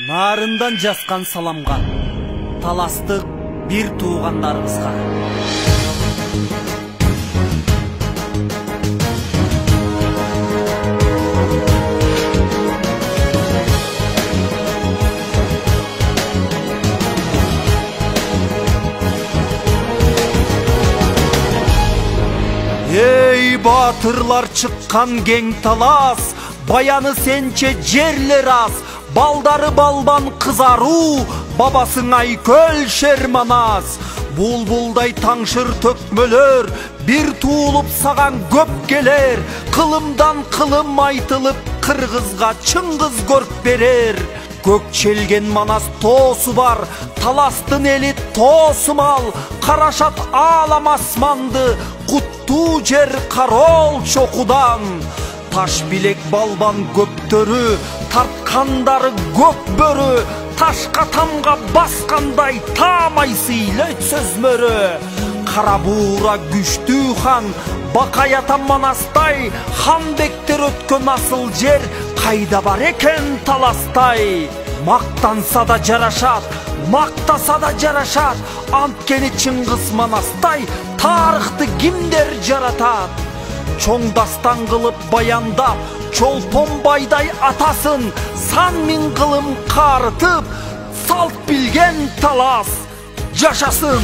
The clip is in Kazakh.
Нарындан жасқан саламға, таластық бір туғандарымызға. Ей батырлар шыққан кең талас, баяны сенче жерлер аз, балдары балбан қызару, бабасың айкөл шерманаз. Бұлбұлдай таңшыр төкмөлөр, бір туылып саған көп келер, қылымдан қылым айтылып, қырғызға чыңғыз көріп берер. Көкчелген манас тосы бар, таластын елі тосымал, қарашат алам асманды, құтту жер қарол шоқудан. Таш билек балбан көптөрү, тартқандары көк бөрі, ташқа тамға басқандай тамай сейлет сөз мөрі. Қарабура күшті хан, бақаята манастай, ханбектер өткен асыл жер, қайда бар екен таластай. Мақтанса да жарашат, мақтаса да жарашат, анткени Чыңгыз манастай, тарыхты кимдер жаратат. Чоң дастан кылып баяндап, Чолпон байдай атасын, сан миң кылым карытып, салт билген талас жашасын.